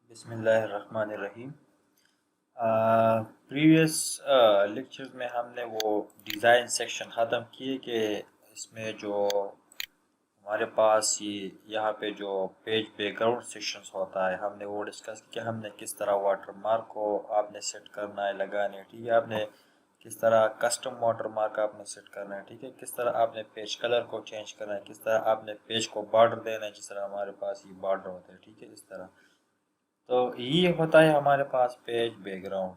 बिस्मिल्लाहिर्रहमानिर्रहीम। Previous lectures में हमने वो डिज़ाइन सेक्शन ख़त्म किए कि इसमें जो हमारे पास ये यहाँ पे जो पेज बैकग्राउंड सेक्शंस होता है हमने वो डिस्कस किया। हमने किस तरह वाटर मार्क को आपने सेट करना है लगाने, ठीक है। आपने किस तरह कस्टम वाटर मार्क आपने सेट करना है, ठीक है। किस तरह आपने पेज कलर को चेंज करना है, किस तरह आपने पेज को बॉर्डर देना है, जिस तरह हमारे पास ये बॉर्डर होता है, ठीक है। इस तरह तो ये होता है हमारे पास पेज बैकग्राउंड।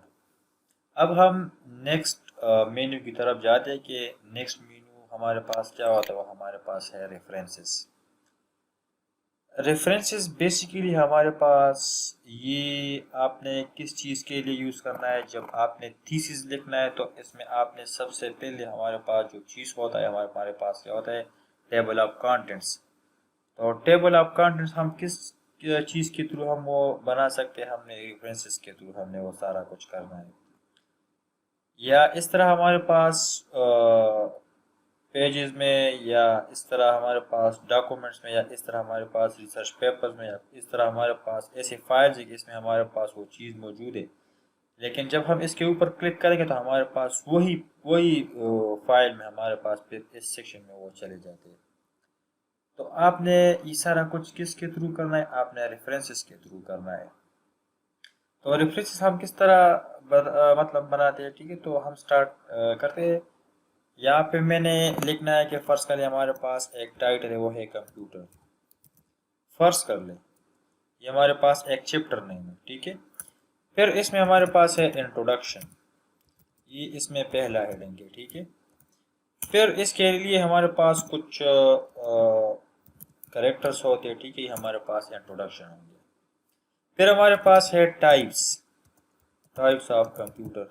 अब हम नेक्स्ट मेन्यू की तरफ जाते हैं कि नेक्स्ट मेन्यू हमारे पास क्या होता है। वो हमारे पास है रेफरेंसेस। रेफरेंसेस बेसिकली हमारे पास ये आपने किस चीज़ के लिए यूज़ करना है। जब आपने थीसिस लिखना है तो इसमें आपने सबसे पहले हमारे पास जो चीज़ होता है हमारे पास क्या होता है, टेबल ऑफ कंटेंट्स। तो टेबल ऑफ कंटेंट्स हम किस चीज़ के थ्रू हम वो बना सकते हैं, हमने रेफरेंसेस के थ्रू हमने वो सारा कुछ करना है। या इस तरह हमारे पास पेजेस में, या इस तरह हमारे पास डॉक्यूमेंट्स में, या इस तरह हमारे पास रिसर्च पेपर्स में, या इस तरह हमारे पास ऐसे फाइल्स है कि इसमें हमारे पास वो चीज़ मौजूद है। लेकिन जब हम इसके ऊपर क्लिक करेंगे तो हमारे पास वही वही फाइल में हमारे पास फिर इस सेक्शन में वो चले जाते हैं। तो आपने ये सारा कुछ किसके थ्रू करना है, आपने रेफरेंसेस के थ्रू करना है। तो रेफरेंसेस हम किस तरह मतलब बनाते हैं, ठीक है। तो हम स्टार्ट करते हैं। यहाँ पे मैंने लिखना है कि फर्स्ट कर ले हमारे पास एक टाइटल है, वो है कंप्यूटर। फर्स्ट कर ले ये हमारे पास एक चैप्टर नेम है, ठीक है। फिर इसमें हमारे पास है इंट्रोडक्शन, ये इसमें पहला हेडिंग है, ठीक है। फिर इसके लिए हमारे पास कुछ करेक्टर्स होते हैं, ठीक है। हमारे पास इंट्रोडक्शन होंगे। फिर हमारे पास है टाइप्स ऑफ कंप्यूटर।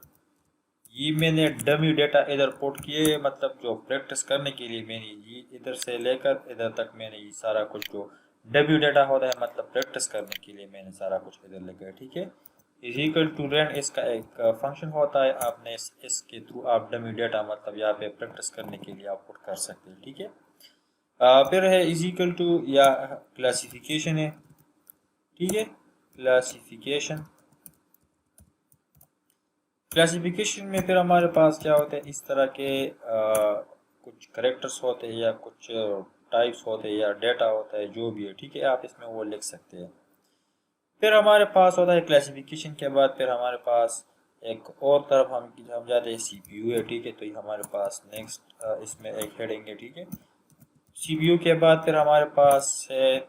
ये मैंने डमी डेटा इधर पुट किए, मतलब जो प्रैक्टिस करने के लिए मैंने ये इधर से लेकर इधर तक मैंने ये सारा कुछ जो डब्ल्यू डेटा होता है मतलब प्रैक्टिस करने के लिए मैंने सारा कुछ इधर लिखा है, ठीक है। इज इक्वल टू रेंड इसका एक फंक्शन होता है। आपने इसके थ्रू आप डमी डेटा मतलब यहाँ पे प्रैक्टिस करने के लिए आप पुट कर सकते हैं, ठीक है। फिर है इज इक्वल टू या क्लासिफिकेशन है, ठीक है। क्लासिफिकेशन में फिर हमारे पास क्या होता है, इस तरह के कुछ करेक्टर्स होते हैं या कुछ टाइप्स होते हैं या डेटा होता है, जो भी है, ठीक है। आप इसमें वो लिख सकते हैं। फिर हमारे पास होता है क्लासिफिकेशन के बाद फिर हमारे पास एक और तरफ हम जाते हैं सीपीयू है, ठीक है। तो ये हमारे पास नेक्स्ट इसमें एक हेडिंग है, ठीक है। सीपीयू के बाद फिर हमारे पास है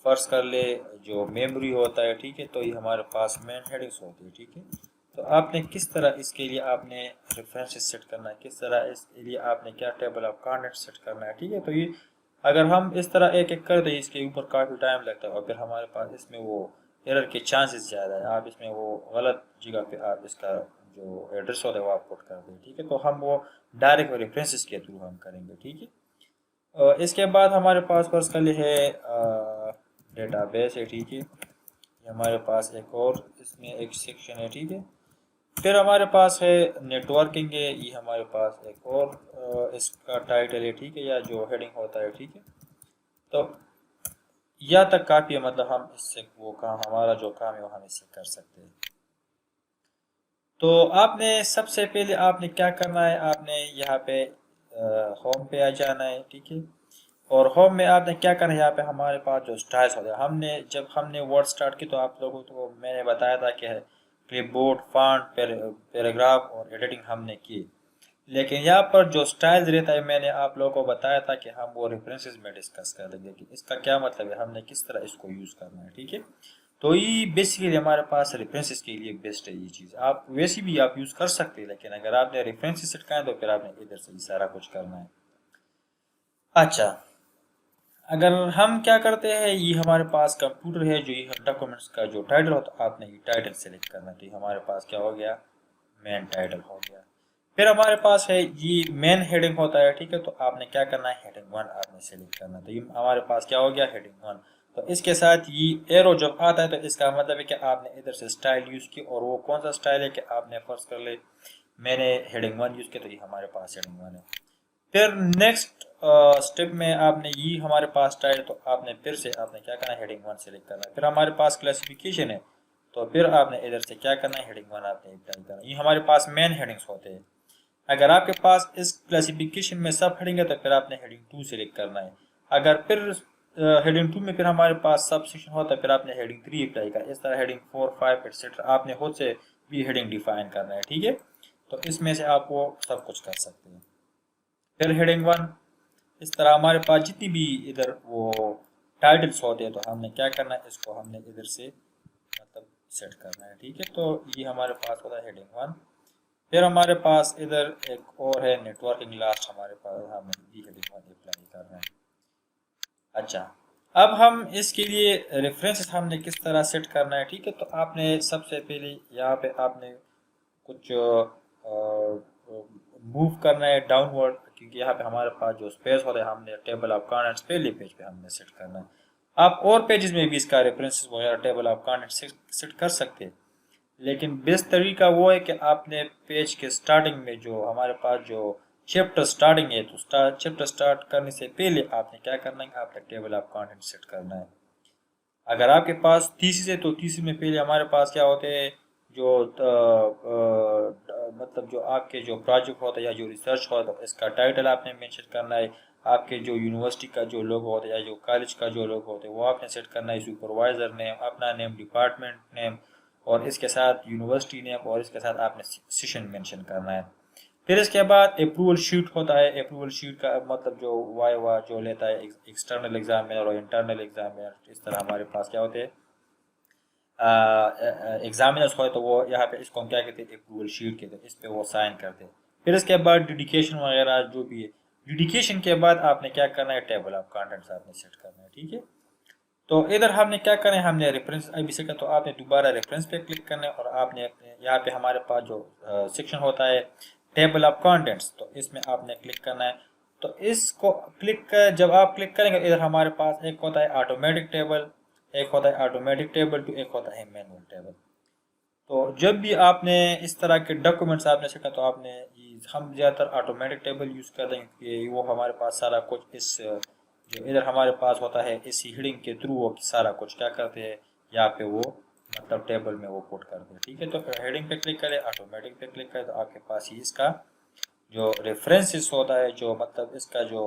फर्स्ट कर ले जो मेमोरी होता है, ठीक है। तो ये हमारे पास मेन हेडिंग्स होती है, ठीक है। तो आपने किस तरह इसके लिए आपने रेफरेंसेस सेट करना है, किस तरह इसके लिए आपने क्या टेबल ऑफ कंटेंट्स सेट करना है, ठीक है। तो ये अगर हम इस तरह एक एक कर दें इसके ऊपर काफ़ी टाइम लगता है और फिर हमारे पास इसमें वो एरर के चांसेस ज़्यादा है। आप इसमें वो गलत जगह पे आप इसका जो एड्रेस होता है वो आप पुट कर दें, ठीक है। तो हम वो डायरेक्ट रेफरेंसेस के थ्रू हम करेंगे, ठीक है। इसके बाद हमारे पास पर्सनली है डेटाबेस है, ठीक है। ये हमारे पास एक और इसमें एक सेक्शन है, ठीक है। फिर हमारे पास है नेटवर्किंग है, ये हमारे पास एक और इसका टाइटल है, ठीक है, या जो हेडिंग होता है, ठीक है। तो या तक काफ़ी है, मतलब हम इससे वो काम हमारा जो काम है वो हम इससे कर सकते हैं। तो आपने सबसे पहले आपने क्या करना है, आपने यहाँ पे होम पे आ जाना है, ठीक है। और होम में आपने क्या करना है, यहाँ पे हमारे पास जो स्टाइल्स होते हैं, हमने जब हमने वर्ड स्टार्ट की तो आप लोगों को मैंने बताया था कि क्लिपबोर्ड, फॉन्ट, पैराग्राफ और एडिटिंग हमने की। लेकिन यहाँ पर जो स्टाइल्स रहता है मैंने आप लोगों को बताया था कि हम वो रेफरेंसेस में डिस्कस कर लेंगे कि इसका क्या मतलब है, हमने किस तरह इसको यूज़ करना है, ठीक है। तो ये बेसिकली हमारे पास रेफरेंसेस के लिए बेस्ट है। ये चीज़ आप वैसे भी आप यूज़ कर सकते हैं, लेकिन अगर आपने रेफरेंसेस सेट तो फिर आपने इधर से ही सारा कुछ करना है। अच्छा, अगर हम क्या करते हैं, ये हमारे पास कंप्यूटर है, जो ये डॉक्यूमेंट्स का जो टाइटल होता है आपने ये टाइटल सेलेक्ट करना है। तो ये हमारे पास क्या हो गया, मेन टाइटल हो गया। फिर हमारे पास है ये मेन हेडिंग होता है, ठीक है। तो आपने क्या करना है, हेडिंग 1 आपने सेलेक्ट करना है। तो ये हमारे पास क्या हो गया, हेडिंग 1। तो इसके साथ ये एरो जब आता है तो इसका मतलब है कि आपने इधर से स्टाइल यूज़ की, और वो कौन सा स्टाइल है कि आपने फर्स्ट कर ले मैंने हेडिंग 1 यूज़ किया, तो ये हमारे पास हेडिंग 1 है। फिर नेक्स्ट स्टेप में आपने ये हमारे पास स्टाइल, तो आपने फिर से आपने क्या करना है, हेडिंग 1 सेलेक्ट करना है। फिर हमारे पास क्लासिफिकेशन है, तो फिर आपने इधर से क्या करना है, हेडिंग 1 आपने अप्लाई करना है। ये हमारे पास मेन हेडिंग्स होते हैं। अगर आपके पास इस क्लासिफिकेशन में सब हेडिंग है तो फिर आपने हेडिंग 2 सेलेक्ट करना है। अगर फिर हेडिंग 2 में फिर हमारे पास सब सेक्शन होता है, फिर आपने हेडिंग 3 अप्लाई करना है। इस तरह हेडिंग 4, 5 एक्सेट्रा आपने खुद से भी हेडिंग डिफाइन करना है, ठीक है। तो इसमें से आप वो सब कुछ कर सकते हैं। फिर हेडिंग 1 इस तरह हमारे पास जितनी भी इधर वो टाइटल्स होते हैं तो हमने क्या करना है, इसको हमने इधर से मतलब सेट करना है, ठीक है। तो ये हमारे पास होता है हेडिंग 1। फिर हमारे पास इधर एक और है नेटवर्किंग, लास्ट हमारे पास हमें भी हेडिंग 1 अप्लाई करना है। अच्छा, अब हम इसके लिए रेफरेंसेस हमने किस तरह सेट करना है, ठीक है। तो आपने सबसे पहले यहाँ पे आपने कुछ मूव करना है डाउनवर्ड, क्योंकि यहाँ पे हमारे पास जो स्पेस होता है हमने टेबल ऑफ कंटेंट्स पहले पेज पे हमने सेट करना है। आप और पेजेस में भी इसका रेफरेंसेस वगैरह टेबल ऑफ कंटेंट्स सेट कर सकते हैं, लेकिन बेस्ट तरीका वो है कि आपने पेज के स्टार्टिंग में जो हमारे पास जो चैप्टर स्टार्टिंग है, तो चैप्टर स्टार्ट करने से पहले आपने क्या करना है, आपने टेबल ऑफ कंटेंट सेट करना है। अगर आपके पास थीसिस है तो थीसिस में पहले हमारे पास क्या होते हैं, जो मतलब जो आपके जो प्रोजेक्ट होता है या जो रिसर्च होता है इसका टाइटल आपने मेंशन करना है। आपके जो यूनिवर्सिटी का जो लोगो होता है या जो कॉलेज का जो लोगो होता है वो आपने सेट करना है। सुपरवाइजर नेम, अपना नेम, डिपार्टमेंट नेम और इसके साथ यूनिवर्सिटी नेम और इसके साथ आपने सेशन मेंशन करना है। फिर इसके बाद अप्रूवल शीट होता है। अप्रूवल शीट का मतलब जो वाइवा जो लेता है एक्सटर्नल एग्जामिनर और इंटरनल एग्जामिनर, इस तरह हमारे पास क्या होते हैं एग्जामिनर्स हो, तो वो यहाँ पे इसको हम क्या कहते हैं, अप्रूवल शीट कहते हैं। इस पे वो साइन करते हैं। फिर इसके बाद डेडिकेशन वगैरह जो भी है, डेडिकेशन के बाद आपने क्या करना है, टेबल ऑफ कंटेंट्स आपने सेट करना है, ठीक है। तो इधर हमने क्या करना है, हमने रेफरेंस अभी से तो आपने दोबारा रेफरेंस पे क्लिक करना है और आपने यहाँ पे हमारे पास जो सेक्शन होता है टेबल ऑफ कंटेंट्स, तो इसमें आपने क्लिक करना है। तो इसको क्लिक कर जब आप क्लिक करेंगे इधर हमारे पास एक होता है ऑटोमेटिक टेबल, एक होता है ऑटोमेटिक टेबल टू, एक होता है मैनुअल टेबल। तो जब भी आपने इस तरह के डॉक्यूमेंट्स आपने सीखा तो आपने हम ज़्यादातर ऑटोमेटिक टेबल यूज़ कर रहे हैं क्योंकि वो हमारे पास सारा कुछ इस जो इधर हमारे पास होता है इस हेडिंग के थ्रू वो सारा कुछ क्या करते हैं यहाँ पे वो मतलब टेबल में वो पुट करते हैं, ठीक है। तो हेडिंग पे क्लिक करें, ऑटोमेटिक पे क्लिक करें, तो आपके पास ही इसका जो रेफरेंसेस होता है, जो मतलब इसका जो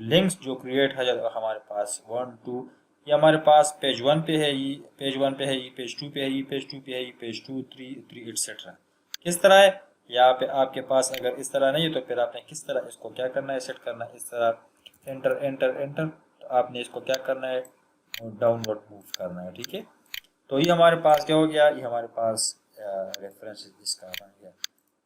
लिंक्स जो क्रिएट है हमारे पास 1 2, ये हमारे पास पेज 1 पे है, ये पेज 1 पे है, ये पेज 2 पे है, ये पेज 2 पे है, ये पेज 2 3 3 एटसेट्रा। किस तरह है यहाँ पे आपके पास, अगर इस तरह नहीं है तो फिर आपने किस तरह इसको क्या करना है, सेट करना है। इस तरह एंटर एंटर एंटर, तो आपने इसको क्या करना है, डाउनवर्ड मूव करना है, ठीक है। तो ये हमारे पास क्या हो गया, ये हमारे पास रेफरेंस इसका बन गया।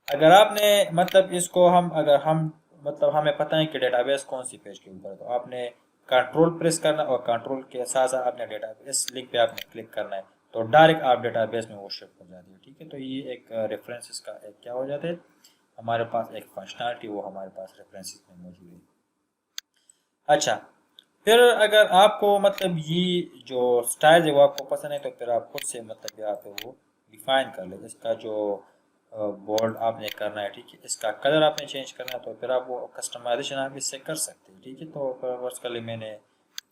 अगर आपने मतलब इसको हम अगर हम मतलब हमें पता है कि डेटाबेस कौन सी पेज के ऊपर है, तो आपने कंट्रोल प्रेस करना और कंट्रोल के साथ साथ आपने डेटाबेस लिंक पे आपने क्लिक करना है, तो डायरेक्ट आप डेटाबेस में वो शिफ्ट हो जाती है, ठीक है। तो ये एक रेफरेंसेस का एक क्या हो जाता है, हमारे पास एक फंक्शनलिटी वो हमारे पास रेफरेंसेस में मौजूद है। अच्छा, फिर अगर आपको मतलब ये जो स्टाइल है वो आपको पसंद है तो फिर आप खुद से मतलब यहाँ पे वो डिफाइन कर ले। इसका जो बोल्ड आपने करना है, ठीक है, इसका कलर आपने चेंज करना है तो फिर आप वो कस्टमाइजेशन आप इससे कर सकते हैं, ठीक है। तो वर्स के लिए मैंने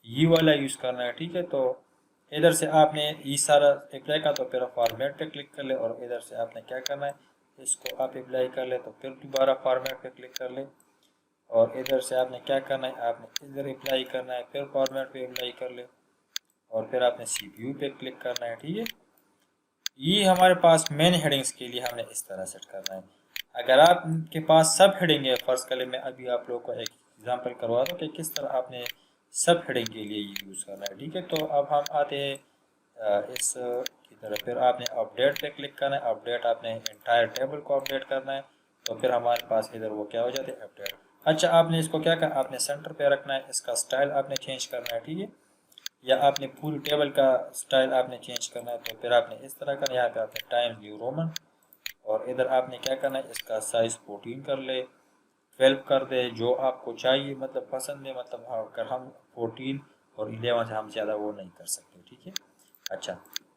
ये वाला यूज़ करना है, ठीक है। तो इधर से आपने ये सारा अप्लाई का तो फिर फॉर्मेट पे क्लिक कर ले और इधर से आपने क्या करना है, इसको आप अप्लाई कर ले तो फिर दोबारा फॉर्मेट पे क्लिक कर ले और इधर से आपने क्या करना है, आपने इधर अप्लाई करना है, फिर फॉर्मेट पे अप्लाई कर ले और फिर आपने सीपीयू पे क्लिक करना है, ठीक है। ये हमारे पास मेन हेडिंग्स के लिए हमने इस तरह सेट करना है। अगर आपके पास सब हेडिंग है, फर्स्ट के लिए मैं अभी आप लोगों को एक एग्जांपल करवा दूँ कि किस तरह आपने सब हेडिंग के लिए यूज़ करना है, ठीक है। तो अब हम आते हैं इस की तरफ, फिर आपने अपडेट पे क्लिक करना है। अपडेट आपने इंटायर टेबल को अपडेट करना है, तो फिर हमारे पास इधर वो क्या हो जाते हैं, अपडेट। अच्छा, आपने इसको क्या करना, आपने सेंटर पे रखना है, इसका स्टाइल आपने चेंज करना है, ठीक है, या आपने फुल टेबल का स्टाइल आपने चेंज करना है तो फिर आपने इस तरह का, यहाँ पे आपने टाइम्स न्यू रोमन और इधर आपने क्या करना है, इसका साइज 14 कर ले, 12 कर दे, जो आपको चाहिए मतलब पसंद है। मतलब अगर हम 14 और 11 से हम ज़्यादा वो नहीं कर सकते, ठीक है। अच्छा,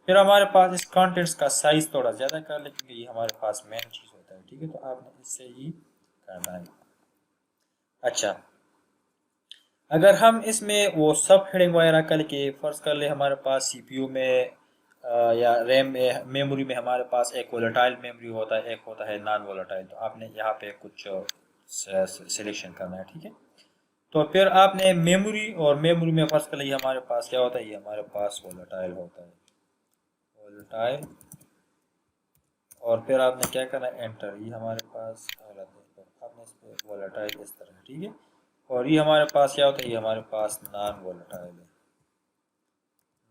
फिर हमारे पास इस कंटेंट्स का साइज थोड़ा ज़्यादा कर ले क्योंकि ये हमारे पास मेन चीज़ होता है, ठीक है। तो आपने इससे ही करना है। अच्छा, अगर हम इसमें वो सब हेडिंग वगैरह करके फर्ज कर ले हमारे पास सीपीयू में या रैम में मेमोरी में हमारे पास एक वोलेटाइल मेमोरी होता है, एक होता है नॉन वोलेटाइल। तो आपने यहाँ पे कुछ सिलेक्शन करना है, ठीक है। तो फिर आपने मेमोरी, और मेमोरी में फर्स्ट कर लिया हमारे पास क्या होता है, ये हमारे पास वोलेटाइल होता है, वोलेटाइल। और फिर आपने क्या करना है, एंटर। ये हमारे पास गलत है, तो आपने इस पर वोलेटाइल इस तरह, ठीक है। और ये हमारे पास क्या होता है, ये हमारे पास नॉन वोलेटाइल है,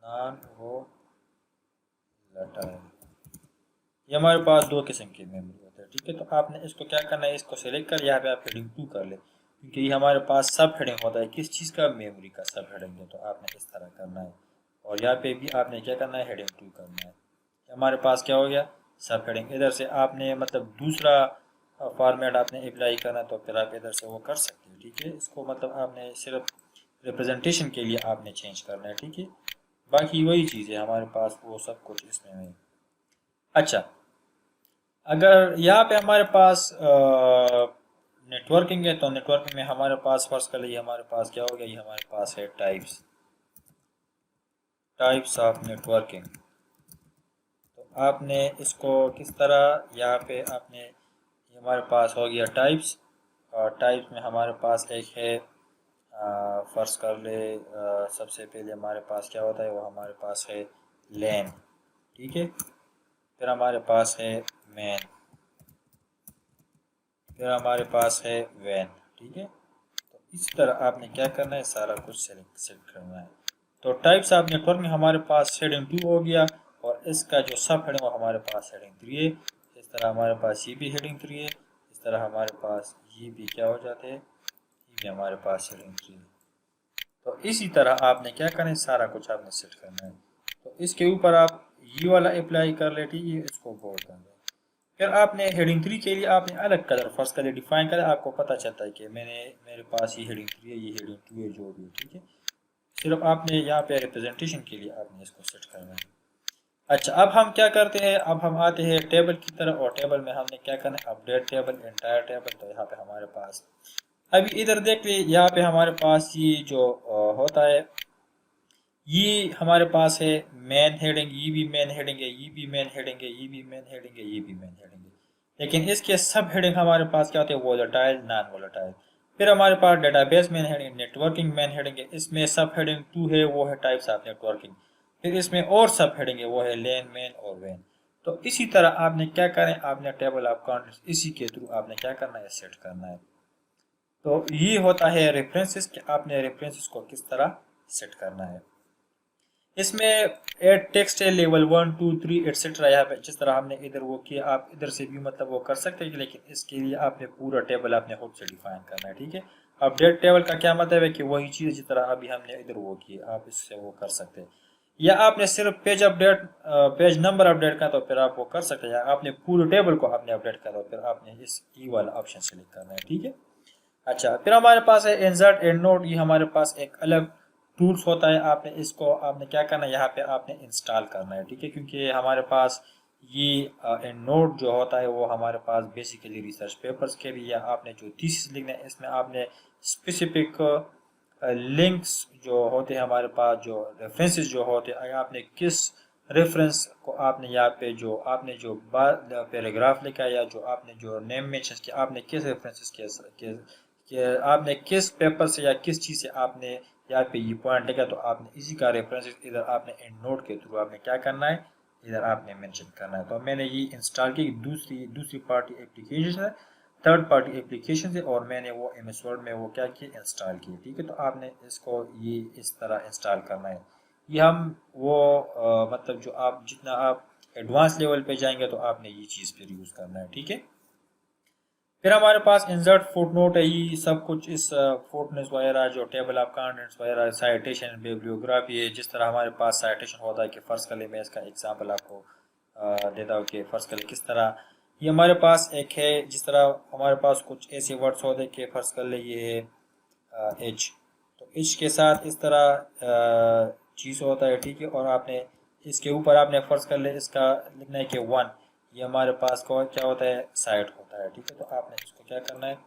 नॉन वोलेटाइल। ये हमारे पास दो किस्म की मेमोरी होते हैं, ठीक है। तो आपने इसको क्या करना है, इसको सेलेक्ट कर, यहाँ पे आप हेडिंग 2 कर ले, क्योंकि ये हमारे पास सब हेडिंग होता है, किस चीज़ का, मेमोरी का सब हेडिंग है। तो आपने इस तरह करना है। और यहाँ पे भी आपने क्या करना है, हेडिंग 2 करना है। हमारे पास क्या हो गया, सब हेडिंग। इधर से आपने मतलब दूसरा फॉर्मेट आपने अप्लाई करना, तो फिर आप इधर से वो कर सकते हैं, ठीक है। इसको मतलब आपने सिर्फ रिप्रेजेंटेशन के लिए आपने चेंज करना है, ठीक है। बाकी वही चीज़ है हमारे पास, वो सब कुछ इसमें है। अच्छा, अगर यहाँ पे हमारे पास नेटवर्किंग है, तो नेटवर्किंग में हमारे पास फर्स्ट कर लिए हमारे पास क्या हो गया, ये हमारे पास है टाइप्स, टाइप्स ऑफ नेटवर्किंग। तो आपने इसको किस तरह, यहाँ पे आपने, ये हमारे पास हो गया टाइप्स। और टाइप्स में हमारे पास एक है, फर्स्ट कर ले, सबसे पहले हमारे पास क्या होता है, वो हमारे पास है लैन, ठीक है। फिर हमारे पास है मैन, फिर हमारे पास है वैन, ठीक है। तो इस तरह आपने क्या करना है, सारा कुछ सेलेक्ट करना है। तो टाइप्स ऑफ नेटवर्क में हमारे पास हेडिंग 2 हो गया, और इसका जो सब हेडिंग वो हमारे पास हेडिंग 3 है। इस तरह हमारे पास ये भी हेडिंग 3 है, इस तरह हमारे पास ये भी क्या हो जाते हैं, ये भी हमारे पास हेडिंग 3 है। तो इसी तरह आपने क्या करना है, सारा कुछ आपने सेट करना है। तो इसके ऊपर आप ये वाला अप्लाई कर ले, ठीक है, इसको बोल्ड कर दे। फिर आपने हेडिंग 3 के लिए आपने अलग कलर फर्स्ट कलर डिफाइन करें, आपको पता चलता है कि मेरे पास ये हेडिंग 3 है, ये हेडिंग 2 है, जो भी है, ठीक है। सिर्फ आपने यहाँ पे रिप्रेजेंटेशन के लिए आपने इसको सेट करना है। अच्छा, अब हम क्या करते हैं, अब हम आते हैं टेबल की तरफ, और टेबल में हमने क्या करना है, अपडेट टेबल, एंटायर टेबल। तो यहाँ पे हमारे पास, अभी इधर देख लिए, यहाँ पे हमारे पास ये जो होता है, ये हमारे पास है मेन हेडिंग, ये भी मेन हेडिंग है, ये भी मेन हेडिंग है, ये भी मेन हेडिंग है, ये भी मेन हेडिंग है। लेकिन इसके सब हेडिंग हमारे पास क्या होते हैं, वोलेटाइल, नॉन वोलेटाइल। फिर हमारे पास database main heading, networking main heading है, इसमें सब हेडिंग 2 है, वो है टाइप्स ऑफ नेटवर्किंग। फिर इसमें और सब हेडिंग है, वो है लेन, मेन और वैन। तो इसी तरह आपने क्या करें, आपने टेबल ऑफ कंटेंट्स इसी के थ्रू आपने क्या करना है, सेट करना है। तो ये होता है रेफरेंसेस, कि आपने रेफरेंसेस को किस तरह सेट करना है। इसमें एड टेक्स्ट है लेवल 1 2 3 एटसेट्रा। यहाँ पे जिस तरह हमने इधर वो किया, आप इधर से भी मतलब वो कर सकते हैं, लेकिन इसके लिए आपने पूरा टेबल आपने खुद से डिफाइन करना है, ठीक है। अपडेट टेबल का क्या मतलब है, कि वही चीज़ जिस तरह अभी हमने इधर वो की, आप इससे वो कर सकते हैं। या आपने सिर्फ page update, page number update का, तो फिर आप वो कर सकते हैं। या आपने पूरे टेबल को आपने अपडेट करा, तो फिर आपने इस ई वाला ऑप्शन सेलेक्ट करना है, ठीक है। अच्छा, फिर हमारे पास है इंसर्ट एंड नोट। ये हमारे पास एक अलग टूल्स होता है, आपने इसको आपने क्या करना है, यहाँ पे आपने इंस्टॉल करना है, ठीक है। क्योंकि हमारे पास ये एंड नोट जो होता है, वो हमारे पास बेसिकली रिसर्च पेपर्स के लिए, या आपने जो थीसिस लिखना है, इसमें आपने स्पेसिफिक लिंक्स जो होते हैं हमारे पास, जो रेफरेंसेस जो होते हैं, आपने किस रेफरेंस को आपने यहाँ पे जो आपने जो पैराग्राफ लिखा है, या जो आपने जो नेम मेंशन किया, आपने किस रेफरेंसेस के कि आपने किस पेपर से या किस चीज़ से आपने यहाँ पे ये पॉइंट लिखा, तो आपने इसी का रेफरेंस इधर आपने एंड नोट के थ्रू आपने क्या करना है, इधर आपने मेंशन करना है। तो मैंने ये इंस्टॉल की, दूसरी पार्टी एप्लीकेशन है, थर्ड पार्टी एप्लीकेशन है, और मैंने वो MS वर्ड में वो क्या किया, इंस्टॉल की, ठीक है। तो आपने इसको ये इस तरह इंस्टॉल करना है। ये हम वो मतलब जो आप जितना आप एडवांस लेवल पे जाएंगे, तो आपने ये चीज़ फिर यूज़ करना है, ठीक है। फिर हमारे पास इंसर्ट फुटनोट है, ये सब कुछ इस फुटनोट्स वगैरह, जो टेबल ऑफ कंटेंट्स वगैरह, साइटेशन, बिब्लियोग्राफी है। जिस तरह हमारे पास साइटेशन होता है, कि फर्स्ट कर ले, मैं इसका एग्जांपल आपको देता हूँ कि फर्स्ट कर ले किस तरह। ये हमारे पास एक है, जिस तरह हमारे पास कुछ ऐसे वर्ड्स होते हैं, कि फर्स्ट कर ले ये है एच। तो एच के साथ इस तरह चीज़ होता है, ठीक है। और आपने इसके ऊपर आपने फर्स्ट कर ले इसका लिखना है कि 1। ये हमारे पास को क्या होता है, साइट होता है, ठीक है। तो आपने इसको क्या करना है,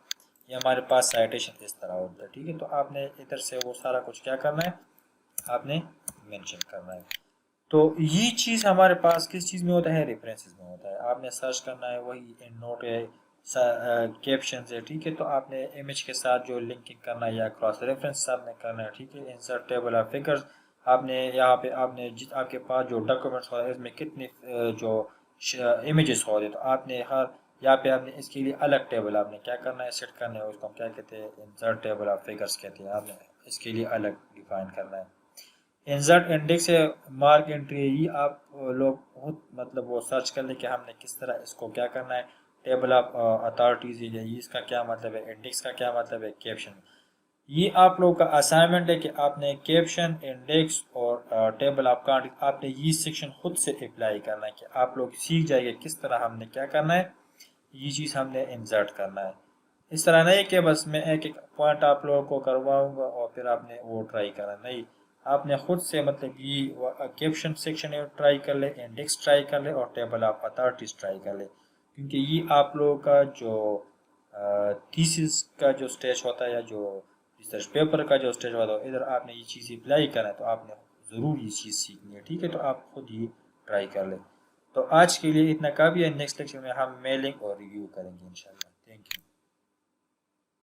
ये हमारे पास साइटेशन इस तरह होता है, ठीक है। तो आपने इधर से वो सारा कुछ क्या करना है, आपने मेंशन करना है। तो ये चीज़ हमारे पास किस चीज़ में होता है, रेफरेंसेस में होता है। आपने सर्च करना है, वही एंड नोट है, कैप्शन है, ठीक है। तो आपने इमेज के साथ जो लिंकिंग करना है या क्रॉस रेफरेंस आपने करना है, ठीक है। इंसर्ट टेबल ऑफ फिगर्स, आपने यहाँ पे आपने जिस आपके पास जो डॉक्यूमेंट्स होता है इसमें कितने जो इमेजेस होते हैं, तो आपने हर यहाँ पे आपने इसके लिए अलग टेबल आपने क्या करना है, सेट करना है। उसको हम क्या कहते हैं, इंसर्ट टेबल ऑफ फिगर्स कहते हैं। आपने इसके लिए अलग डिफाइन करना है। इंसर्ट इंडेक्स है, मार्क एंट्री, ये आप लोग बहुत मतलब वो सर्च कर ले कि हमने किस तरह इसको क्या करना है। टेबल ऑफ अथॉरिटीज है, ये इसका क्या मतलब है, इंडेक्स का क्या मतलब है, कैप्शन। ये आप लोग का असाइनमेंट है कि आपने कैप्शन, इंडेक्स और टेबल ऑफ कंटेंट आपने ये सेक्शन खुद से अप्लाई करना है कि आप लोग सीख जाइए किस तरह हमने क्या करना है, ये चीज़ हमने इंसर्ट करना है। इस तरह नहीं कि बस मैं एक एक पॉइंट आप लोगों को करवाऊंगा और फिर आपने वो ट्राई करना, नहीं। आपने खुद से मतलब ये कैप्शन सेक्शन ट्राई कर ले, इंडेक्स ट्राई कर ले और टेबल ऑफ अथॉरिटीज ट्राई कर ले, क्योंकि ये आप लोगों का जो थीसिस का जो स्टेज होता है या जो रिसर्च पेपर का जो स्टेज होता है, इधर आपने ये चीज़ अप्लाई करना है, तो आपने ज़रूर ये चीज़ सीखनी है, ठीक है। तो आप खुद ही ट्राई कर ले। तो आज के लिए इतना काफ़ी है। नेक्स्ट लेक्चर में हम मेलिंग और रिव्यू करेंगे इंशाल्लाह। Thank you.